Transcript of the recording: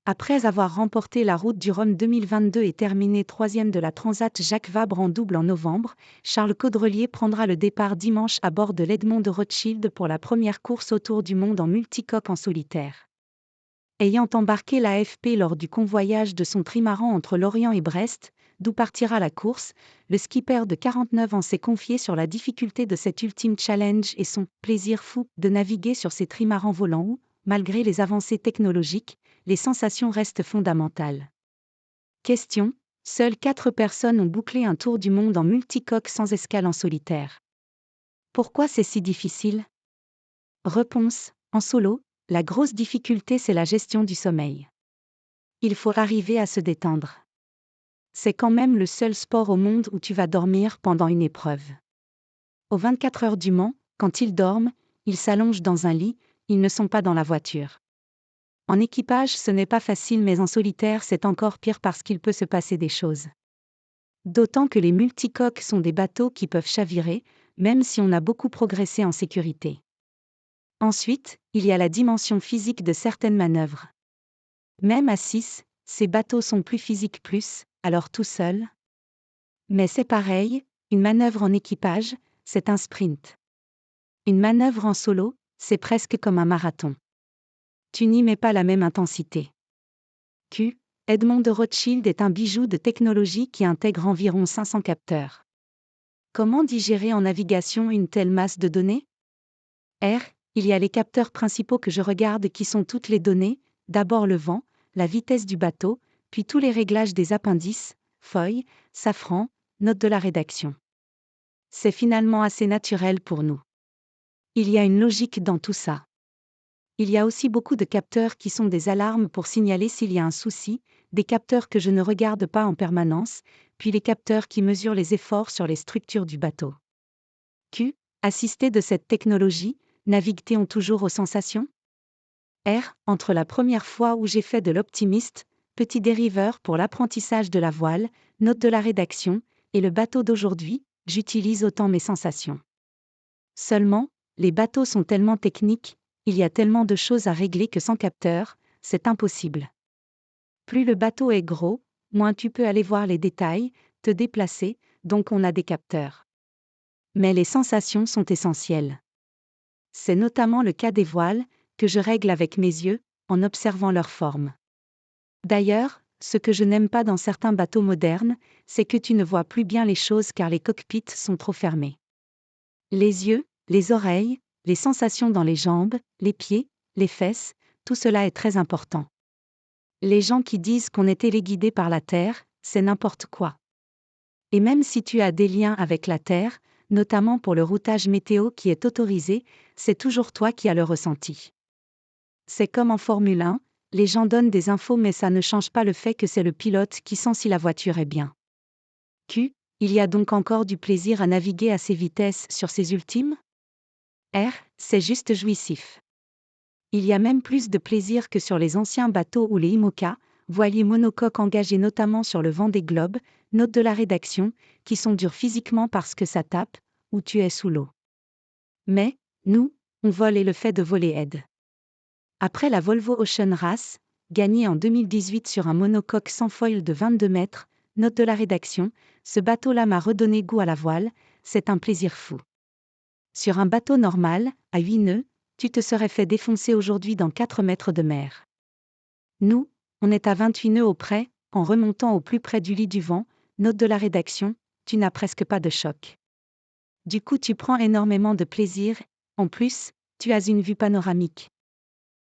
Après avoir remporté la Route du Rhum 2022 et terminé 3e de la Transat Jacques Vabre en double en novembre, Charles Caudrelier prendra le départ dimanche à bord de l'Edmond de Rothschild pour la première course autour du monde en multicoque en solitaire. Ayant embarqué l'AFP lors du convoyage de son trimaran entre Lorient et Brest, d'où partira la course, le skipper de 49 ans s'est confié sur la difficulté de cet ultime challenge et son « plaisir fou » de naviguer sur ces trimarans volants où, malgré les avancées technologiques, les sensations restent fondamentales. Question : seules 4 personnes ont bouclé un tour du monde en multicoque sans escale en solitaire. Pourquoi c'est si difficile ? Réponse : en solo, la grosse difficulté c'est la gestion du sommeil. Il faut arriver à se détendre. C'est quand même le seul sport au monde où tu vas dormir pendant une épreuve. Aux 24 heures du Mans, quand ils dorment, ils s'allongent dans un lit, ils ne sont pas dans la voiture. En équipage, ce n'est pas facile, mais en solitaire, c'est encore pire parce qu'il peut se passer des choses. D'autant que les multicoques sont des bateaux qui peuvent chavirer, même si on a beaucoup progressé en sécurité. Ensuite, il y a la dimension physique de certaines manœuvres. Même à 6, ces bateaux sont plus physiques alors tout seul. Mais c'est pareil, une manœuvre en équipage, c'est un sprint. Une manœuvre en solo, c'est presque comme un marathon. Tu n'y mets pas la même intensité. Edmond de Rothschild est un bijou de technologie qui intègre environ 500 capteurs. Comment digérer en navigation une telle masse de données ? Il y a les capteurs principaux que je regarde qui sont toutes les données, d'abord le vent, la vitesse du bateau, puis tous les réglages des appendices, feuilles, safran, notes de la rédaction. C'est finalement assez naturel pour nous. Il y a une logique dans tout ça. Il y a aussi beaucoup de capteurs qui sont des alarmes pour signaler s'il y a un souci, des capteurs que je ne regarde pas en permanence, puis les capteurs qui mesurent les efforts sur les structures du bateau. Assisté de cette technologie, navigue-t-on toujours aux sensations ? Entre la première fois où j'ai fait de l'optimiste, petit dériveur pour l'apprentissage de la voile, note de la rédaction, et le bateau d'aujourd'hui, j'utilise autant mes sensations. Seulement, les bateaux sont tellement techniques, il y a tellement de choses à régler que sans capteur, c'est impossible. Plus le bateau est gros, moins tu peux aller voir les détails, te déplacer, donc on a des capteurs. Mais les sensations sont essentielles. C'est notamment le cas des voiles, que je règle avec mes yeux, en observant leur forme. D'ailleurs, ce que je n'aime pas dans certains bateaux modernes, c'est que tu ne vois plus bien les choses car les cockpits sont trop fermés. Les yeux, les oreilles, les sensations dans les jambes, les pieds, les fesses, tout cela est très important. Les gens qui disent qu'on est téléguidé par la Terre, c'est n'importe quoi. Et même si tu as des liens avec la Terre, notamment pour le routage météo qui est autorisé, c'est toujours toi qui as le ressenti. C'est comme en Formule 1, les gens donnent des infos mais ça ne change pas le fait que c'est le pilote qui sent si la voiture est bien. Il y a donc encore du plaisir à naviguer à ces vitesses sur ces ultimes ? C'est juste jouissif. Il y a même plus de plaisir que sur les anciens bateaux ou les IMOCA, voiliers monocoques engagés notamment sur le Vendée Globe, notes de la rédaction, qui sont durs physiquement parce que ça tape, ou tu es sous l'eau. Mais, nous, on vole et le fait de voler aide. Après la Volvo Ocean Race, gagnée en 2018 sur un monocoque sans foil de 22 mètres, note de la rédaction, ce bateau-là m'a redonné goût à la voile, c'est un plaisir fou. Sur un bateau normal, à 8 nœuds, tu te serais fait défoncer aujourd'hui dans 4 mètres de mer. Nous, on est à 28 nœuds au près, en remontant au plus près du lit du vent, note de la rédaction, tu n'as presque pas de choc. Du coup tu prends énormément de plaisir, en plus, tu as une vue panoramique.